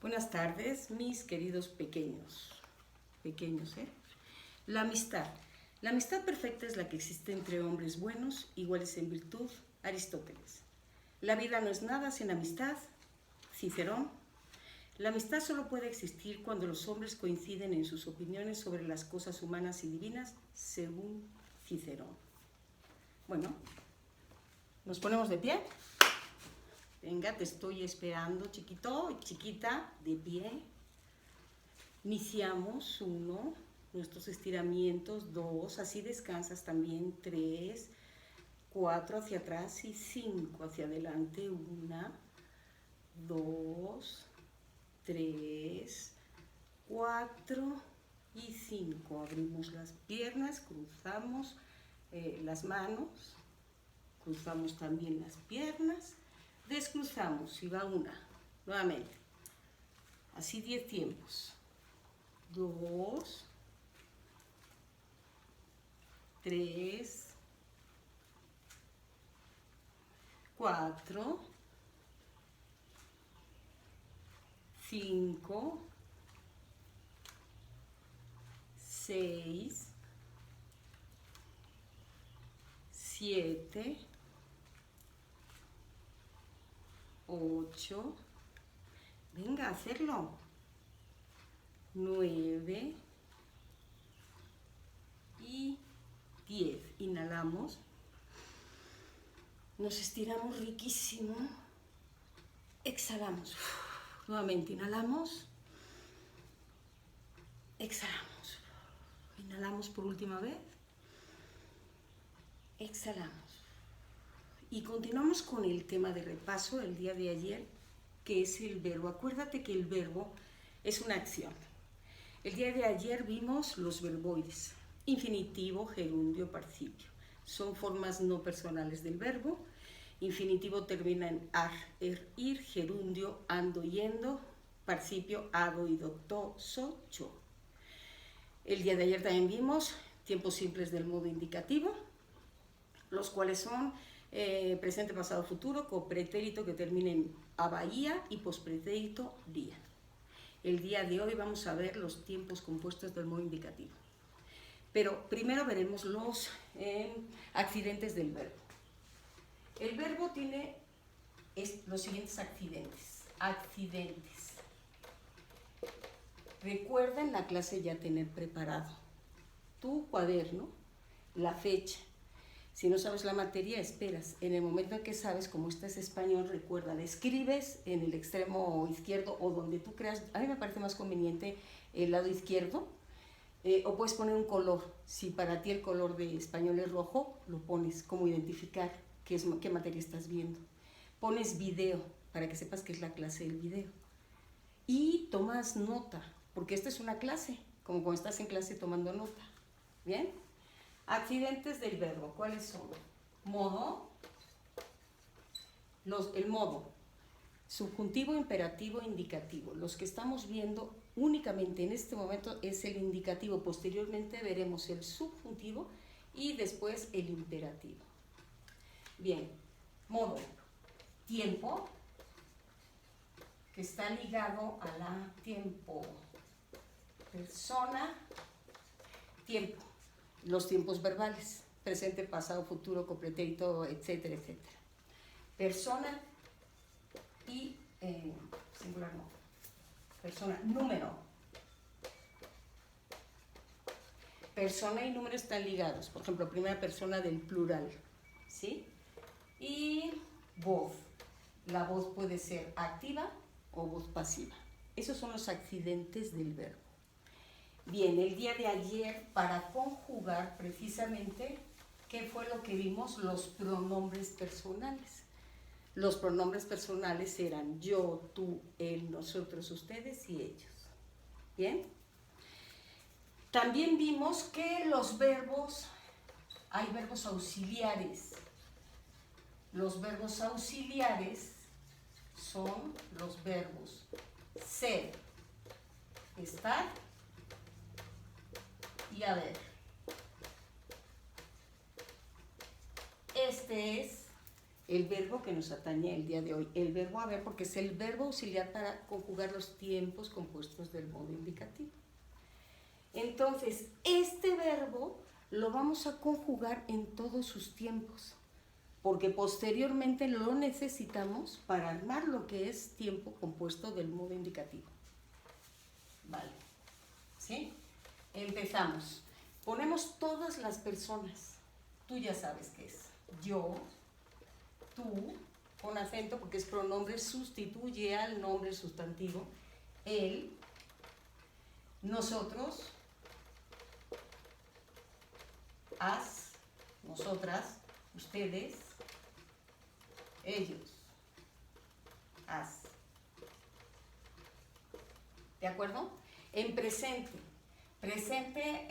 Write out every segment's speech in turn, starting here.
Buenas tardes, mis queridos pequeños. Pequeños, ¿eh? La amistad. La amistad perfecta es la que existe entre hombres buenos, iguales en virtud, Aristóteles. La vida no es nada sin amistad, Cicerón. La amistad solo puede existir cuando los hombres coinciden en sus opiniones sobre las cosas humanas y divinas, según Cicerón. Bueno, ¿nos ponemos de pie? Venga, te estoy esperando, chiquito y chiquita, de pie. Iniciamos 1, nuestros estiramientos, 2, así descansas también, 3, 4 hacia atrás y 5 hacia adelante, 1, 2, 3, 4 y 5. Abrimos las piernas, cruzamos las manos, cruzamos también las piernas. Descruzamos y va 1, nuevamente, así 10 tiempos, 2, 3, 4, 5, 6, 7, 8, venga a hacerlo, 9 y 10. Inhalamos, nos estiramos riquísimo, exhalamos, nuevamente inhalamos, exhalamos, inhalamos por última vez, exhalamos. Y continuamos con el tema de repaso del día de ayer, que es el verbo. Acuérdate que el verbo es una acción. El día de ayer vimos los verboides, infinitivo, gerundio, participio. Son formas no personales del verbo. Infinitivo termina en ar, er, ir, gerundio, ando, yendo, participio, hago, ido, to, so, yo. El día de ayer también vimos tiempos simples del modo indicativo, los cuales son presente, pasado, futuro, con pretérito que termine en abaía y pospretérito día. El día de hoy vamos a ver los tiempos compuestos del modo indicativo. Pero primero veremos los accidentes del verbo. El verbo tiene los siguientes accidentes. Accidentes. Recuerda en la clase ya tener preparado tu cuaderno, la fecha. Si no sabes la materia, esperas. En el momento en que sabes, como este es español, recuerda, le escribes en el extremo izquierdo o donde tú creas. A mí me parece más conveniente el lado izquierdo, o puedes poner un color. Si para ti el color de español es rojo, lo pones como identificar qué materia estás viendo. Pones video para que sepas que es la clase del video. Y tomas nota, porque esta es una clase, como cuando estás en clase tomando nota. ¿Bien? Accidentes del verbo, ¿cuáles son? Modo, el modo, subjuntivo, imperativo, indicativo. Los que estamos viendo únicamente en este momento es el indicativo. Posteriormente veremos el subjuntivo y después el imperativo. Bien, modo, tiempo, que está ligado a la tiempo, persona, tiempo. Los tiempos verbales, presente, pasado, futuro, con pretérito, etcétera, etcétera. Persona y singular no. Persona, número. Persona y número están ligados. Por ejemplo, primera persona del plural, ¿sí? Y voz. La voz puede ser activa o voz pasiva. Esos son los accidentes del verbo. Bien, el día de ayer, para conjugar precisamente, ¿qué fue lo que vimos? Los pronombres personales. Los pronombres personales eran yo, tú, él, nosotros, ustedes y ellos. ¿Bien? También vimos que los verbos, hay verbos auxiliares. Los verbos auxiliares son los verbos ser, estar y haber. Este es el verbo que nos atañe el día de hoy, el verbo haber, porque es el verbo auxiliar para conjugar los tiempos compuestos del modo indicativo. Entonces, este verbo lo vamos a conjugar en todos sus tiempos, porque posteriormente lo necesitamos para armar lo que es tiempo compuesto del modo indicativo. Vale, ¿sí? Empezamos. Ponemos todas las personas. Tú ya sabes qué es. Yo, tú, con acento porque es pronombre, sustituye al nombre sustantivo. Él, nosotros, as, nosotras, ustedes, ellos, as. ¿De acuerdo? En presente. Presente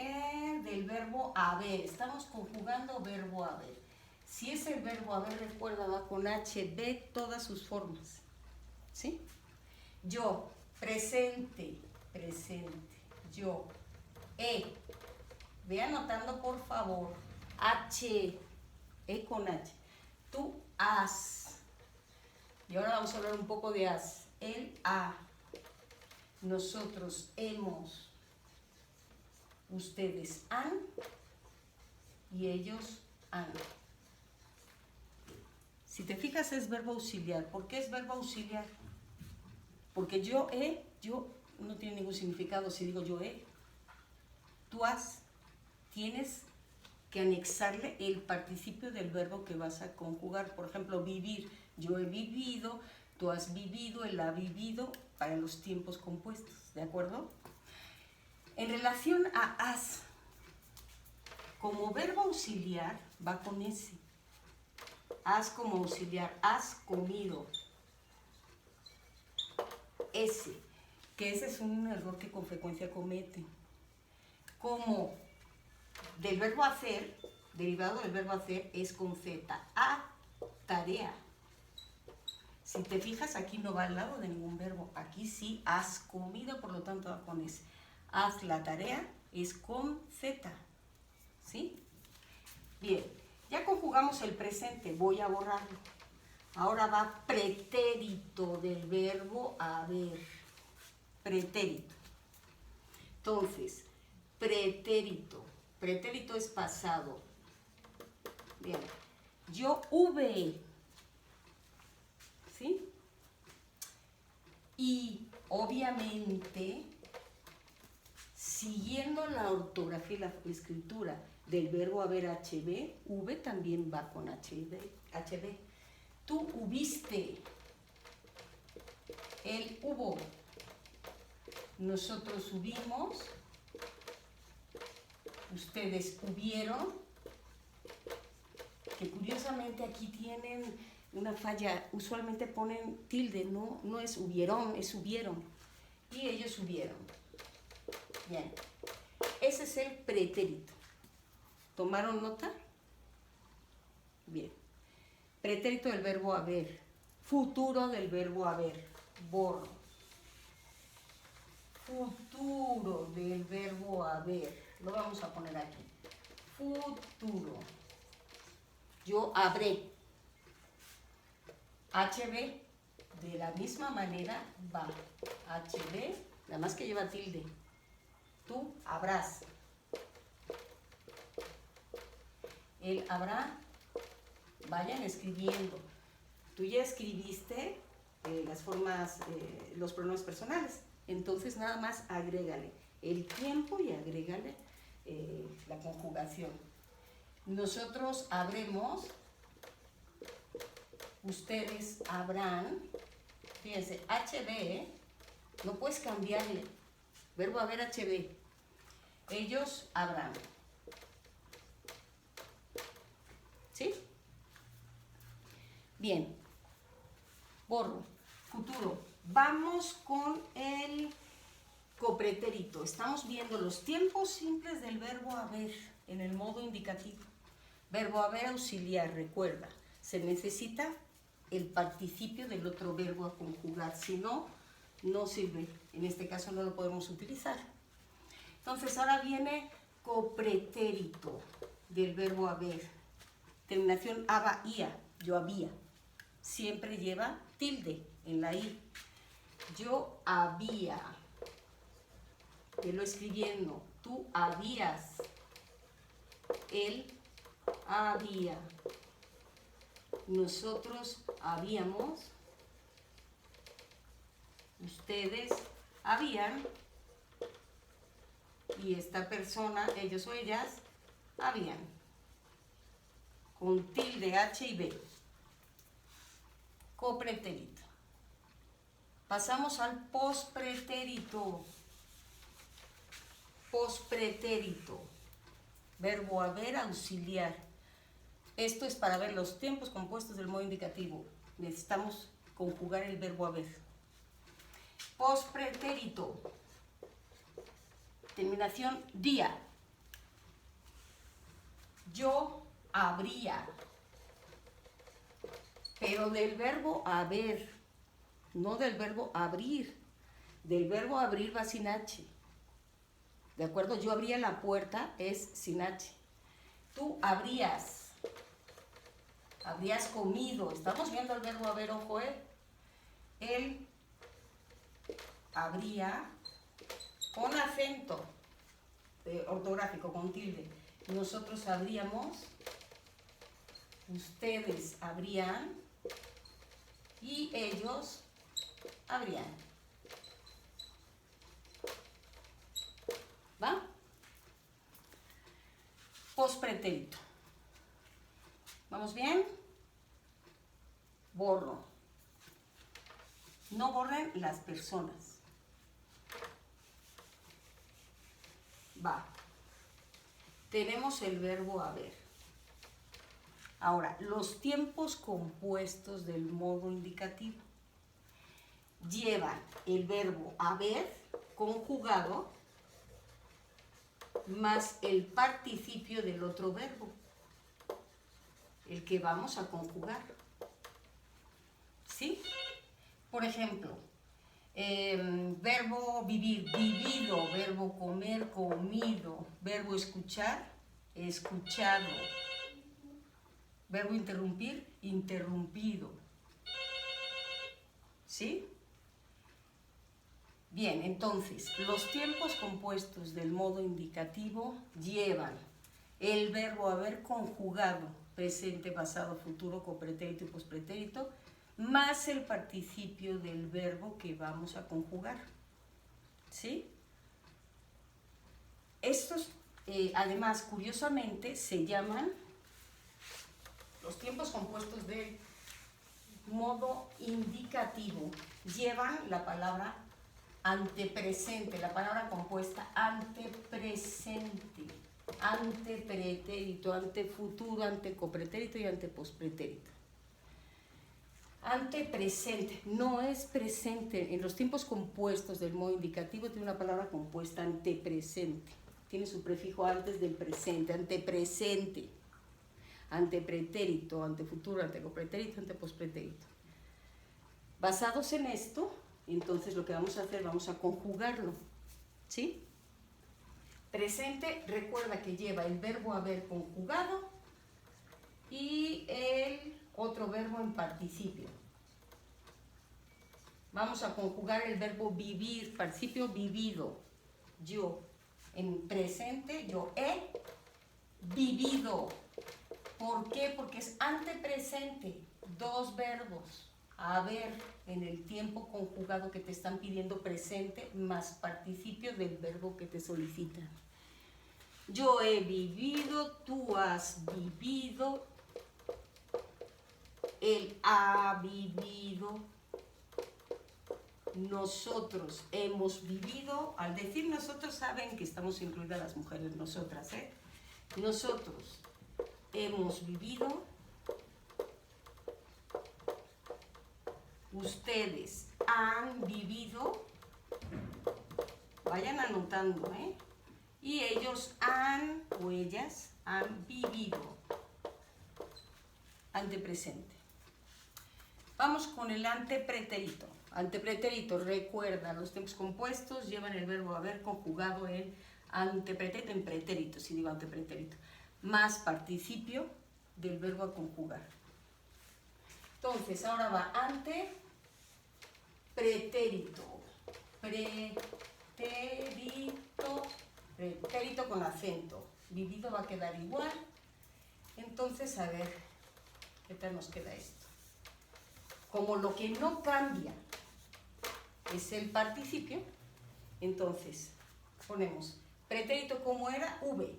del verbo haber. Estamos conjugando verbo haber. Si es el verbo haber, recuerda, va con HB todas sus formas. ¿Sí? Yo, presente, presente. Yo, ve anotando por favor. H, con H. Tú, has. Y ahora vamos a hablar un poco de has. Él, ha. Nosotros, hemos. Ustedes han y ellos han. Si te fijas es verbo auxiliar. ¿Por qué es verbo auxiliar? Porque yo no tiene ningún significado si digo yo he. Tú has, tienes que anexarle el participio del verbo que vas a conjugar. Por ejemplo, vivir. Yo he vivido, tú has vivido, él ha vivido para los tiempos compuestos. ¿De acuerdo? En relación a has, como verbo auxiliar va con ese. Has como auxiliar, has comido. Ese, que ese es un error que con frecuencia cometen. Como del verbo hacer, derivado del verbo hacer es con Z. A, tarea. Si te fijas, aquí no va al lado de ningún verbo. Aquí sí, has comido, por lo tanto va con ese. Haz la tarea es con Z, ¿sí? Bien, ya conjugamos el presente, voy a borrarlo. Ahora va pretérito del verbo haber, pretérito. Entonces, pretérito es pasado. Bien, yo hube, ¿sí? Y obviamente, siguiendo la ortografía y la escritura del verbo haber HB, V también va con HB. Tú hubiste, él hubo, nosotros hubimos, ustedes hubieron, que curiosamente aquí tienen una falla, usualmente ponen tilde, no es hubieron, es hubieron, y ellos hubieron. Bien, ese es el pretérito. ¿Tomaron nota? Bien. Pretérito del verbo haber. Futuro del verbo haber. Borro. Futuro del verbo haber. Lo vamos a poner aquí. Futuro. Yo habré. HB. De la misma manera va. HB. Nada más que lleva tilde. Tú habrás. Él habrá. Vayan escribiendo. Tú ya escribiste las formas, los pronombres personales. Entonces nada más agrégale el tiempo y agrégale la conjugación. Nosotros habremos. Ustedes habrán. Fíjense, HB, no puedes cambiarle. Verbo haber HB. Ellos habrán. ¿Sí? Bien. Borro. Futuro. Vamos con el copretérito. Estamos viendo los tiempos simples del verbo haber en el modo indicativo. Verbo haber auxiliar, recuerda. Se necesita el participio del otro verbo a conjugar. Si no, no sirve. En este caso no lo podemos utilizar. Entonces ahora viene copretérito del verbo haber. Terminación aba, ia, yo había. siempre lleva tilde en la I. Yo había, velo escribiendo, tú habías, él había, nosotros habíamos, ustedes habían, y esta persona, ellos o ellas, habían, con tilde H y B. Copretérito. Pasamos al pospretérito. Pospretérito. Verbo haber auxiliar. Esto es para ver los tiempos compuestos del modo indicativo. Necesitamos conjugar el verbo haber. Pospretérito. Terminación día. Yo habría. Pero del verbo haber, no del verbo abrir. Del verbo abrir va sin H. ¿De acuerdo? Yo abría la puerta, es sin H. Tú habrías. Habrías comido. Estamos viendo el verbo haber, ojo, Él habría, con acento ortográfico, con tilde. Nosotros habríamos, ustedes habrían y ellos habrían. ¿Va? Pospretérito. ¿Vamos bien? Borro. No borren las personas. Va. Tenemos el verbo haber. Ahora, los tiempos compuestos del modo indicativo llevan el verbo haber conjugado más el participio del otro verbo, el que vamos a conjugar. ¿Sí? Por ejemplo, verbo vivir, vivido, verbo comer, comido, verbo escuchar, escuchado, verbo interrumpir, interrumpido. ¿Sí? Bien, entonces, los tiempos compuestos del modo indicativo llevan el verbo haber conjugado, presente, pasado, futuro, copretérito y pospretérito, más el participio del verbo que vamos a conjugar. ¿Sí? Estos, además, curiosamente, se llaman los tiempos compuestos del modo indicativo. Llevan la palabra antepresente, la palabra compuesta antepresente, antepretérito, antefuturo, antecopretérito y antepospretérito. Antepresente, no es presente. En los tiempos compuestos del modo indicativo tiene una palabra compuesta antepresente. Tiene su prefijo antes del presente, antepresente, antepretérito, antefuturo, antecopretérito, antepospretérito. Basados en esto, entonces lo que vamos a hacer, vamos a conjugarlo. ¿Sí? Presente, recuerda que lleva el verbo haber conjugado y el otro verbo en participio. Vamos a conjugar el verbo vivir, participio vivido. Yo, en presente, yo he vivido. ¿Por qué? Porque es antepresente, dos verbos. Haber en el tiempo conjugado que te están pidiendo presente más participio del verbo que te solicitan. Yo he vivido, tú has vivido, él ha vivido, nosotros hemos vivido. Al decir nosotros saben que estamos incluidas las mujeres, nosotras, Nosotros hemos vivido, ustedes han vivido, vayan anotando, y ellos han o ellas han vivido, antepresente. Vamos con el antepretérito. Antepretérito, recuerda, los tiempos compuestos llevan el verbo haber conjugado en antepretérito, en pretérito, si digo antepretérito, más participio del verbo a conjugar. Entonces, ahora va ante pretérito. Pretérito con acento. Vivido va a quedar igual. Entonces, a ver, ¿qué tal nos queda esto? Como lo que no cambia es el participio, entonces ponemos pretérito como era V.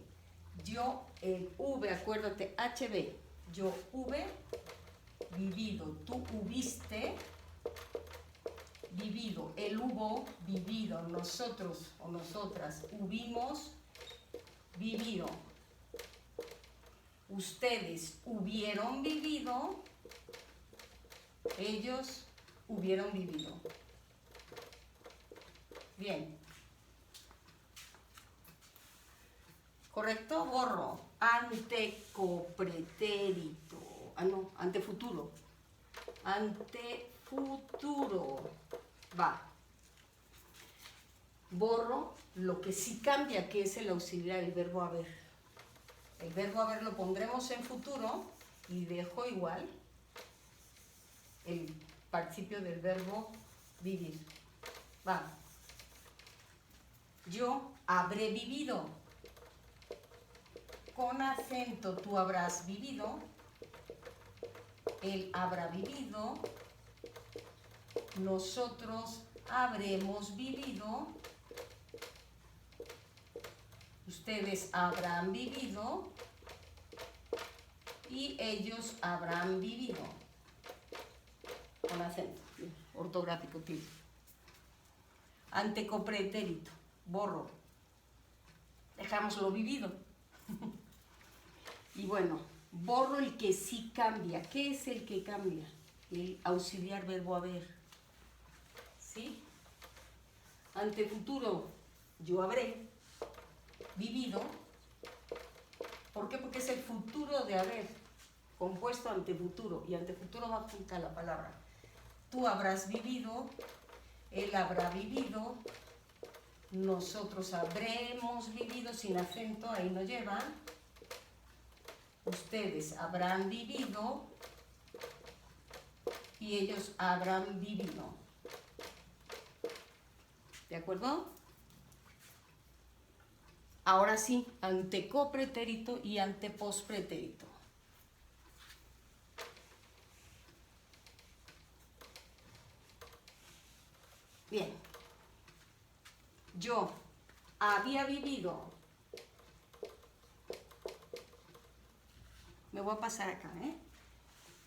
Yo, el V, acuérdate, HB. Yo, V, vivido. Tú hubiste, vivido. Él hubo, vivido. Nosotros o nosotras hubimos, vivido. Ustedes hubieron vivido, ellos hubieron vivido. Bien. ¿Correcto? Borro. Antecopretérito. Ah, no, antefuturo. Antefuturo. Va. Borro lo que sí cambia, que es el auxiliar, el verbo haber. El verbo haber lo pondremos en futuro y dejo igual el participio del verbo vivir. Va. Yo habré vivido. Con acento tú habrás vivido. Él habrá vivido. Nosotros habremos vivido. Ustedes habrán vivido. Y ellos habrán vivido. Con acento ortográfico, tío. Antecopretérito. Borro. Dejamos lo vivido. Y bueno, borro el que sí cambia. ¿Qué es el que cambia? El auxiliar verbo haber. ¿Sí? Antefuturo, yo habré vivido. ¿Por qué? Porque es el futuro de haber, compuesto antefuturo. Y antefuturo va junto a la palabra. Tú habrás vivido, él habrá vivido, nosotros habremos vivido, sin acento, ahí no llevan. Ustedes habrán vivido y ellos habrán vivido. ¿De acuerdo? Ahora sí, antecopretérito y antepospretérito. Bien. Yo había vivido. Me voy a pasar acá, ¿eh?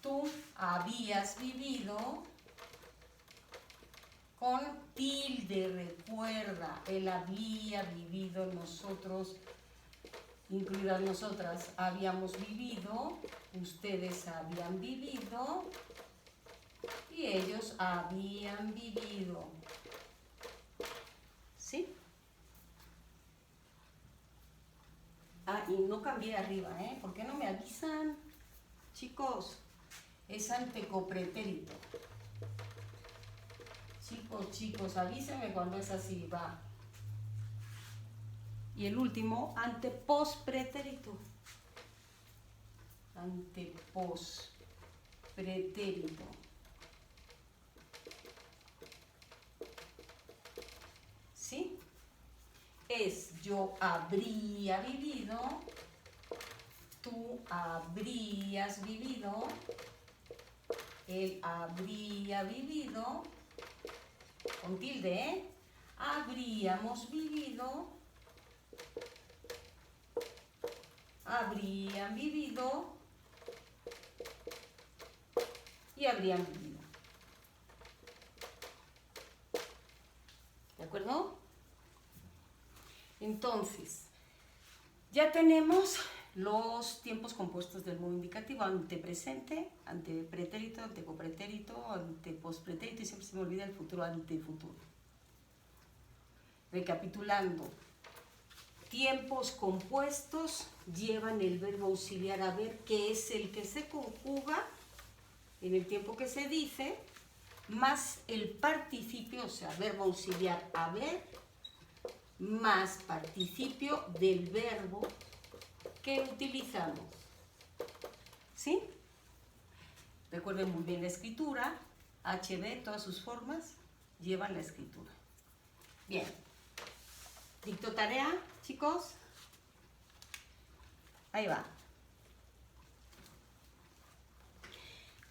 Tú habías vivido con tilde, recuerda. Él había vivido, nosotros, incluidas nosotras, habíamos vivido. Ustedes habían vivido. Y ellos habían vivido. ¿Sí? Ah, y no cambié arriba, ¿eh? ¿Por qué no me avisan? Chicos, es antecopretérito. Chicos, avísenme cuando es así, va. Y el último, antepospretérito. Antepospretérito. ¿Sí? Es yo habría vivido, tú habrías vivido, él habría vivido, con tilde, ¿eh? Habríamos vivido, habrían vivido y habrían vivido. ¿De acuerdo? Entonces, ya tenemos los tiempos compuestos del modo indicativo: antepresente, antepretérito, antecopretérito, antepospretérito, y siempre se me olvida el futuro, antefuturo. Recapitulando, tiempos compuestos llevan el verbo auxiliar haber, que es el que se conjuga en el tiempo que se dice, más el participio, o sea, verbo auxiliar haber, más participio del verbo que utilizamos. ¿Sí? Recuerden muy bien la escritura, HB, todas sus formas llevan la escritura. Bien. Dicto tarea, chicos. Ahí va.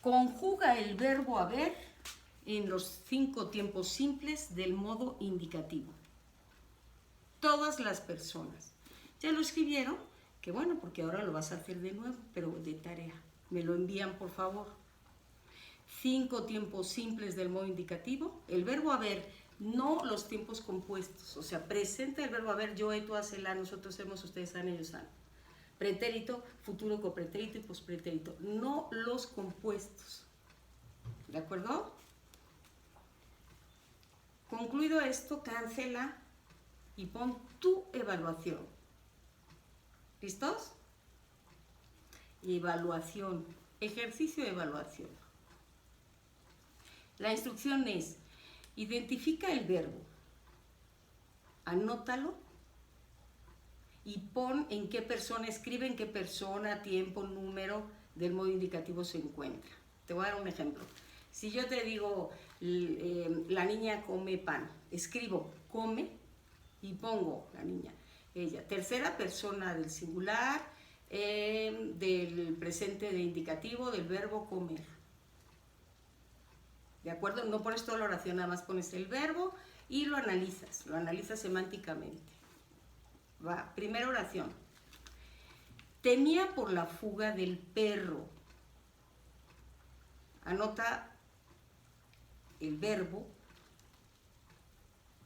Conjuga el verbo haber en los 5 tiempos simples del modo indicativo. Todas las personas. ¿Ya lo escribieron? Que bueno, porque ahora lo vas a hacer de nuevo, pero de tarea. Me lo envían, por favor. 5 tiempos simples del modo indicativo. El verbo haber, no los tiempos compuestos. O sea, presente el verbo haber, yo, tú, hace, la, nosotros hemos, ustedes han, ellos han. Pretérito, futuro, copretérito y pospretérito. No los compuestos. ¿De acuerdo? Concluido esto, cancela y pon tu evaluación. ¿Listos? Evaluación. Ejercicio de evaluación. La instrucción es, identifica el verbo, anótalo y pon en qué persona, escribe en qué persona, tiempo, número del modo indicativo se encuentra. Te voy a dar un ejemplo. Si yo te digo, la niña come pan, escribo come y pongo la niña, ella. Tercera persona del singular, del presente de indicativo, del verbo comer. ¿De acuerdo? No pones toda la oración, nada más pones el verbo y lo analizas semánticamente. Va, primera oración. Temía por la fuga del perro. Anota el verbo,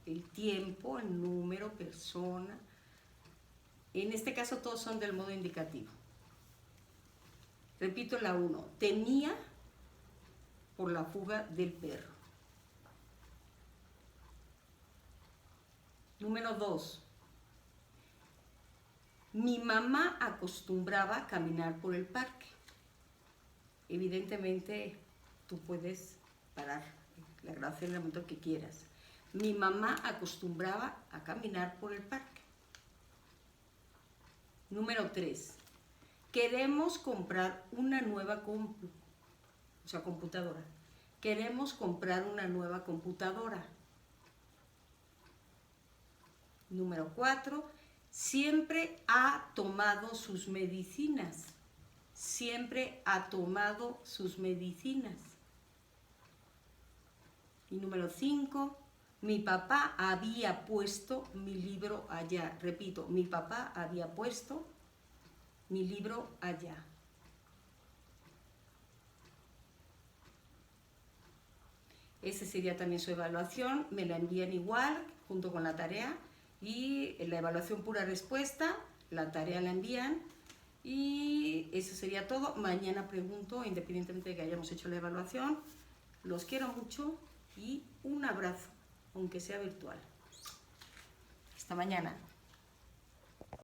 el tiempo, el número, persona. En este caso todos son del modo indicativo. Repito la 1. Temía por la fuga del perro. Número 2. Mi mamá acostumbraba a caminar por el parque. Evidentemente, tú puedes parar la grabación en el momento que quieras. Mi mamá acostumbraba a caminar por el parque. Número 3. Queremos comprar una nueva computadora. Queremos comprar una nueva computadora. Número 4. Siempre ha tomado sus medicinas. Siempre ha tomado sus medicinas. Y número 5. Mi papá había puesto mi libro allá. Repito, mi papá había puesto mi libro allá. Esa sería también su evaluación. Me la envían igual, junto con la tarea. Y la evaluación pura respuesta, la tarea la envían. Y eso sería todo. Mañana pregunto, independientemente de que hayamos hecho la evaluación. Los quiero mucho y un abrazo, aunque sea virtual. Hasta mañana.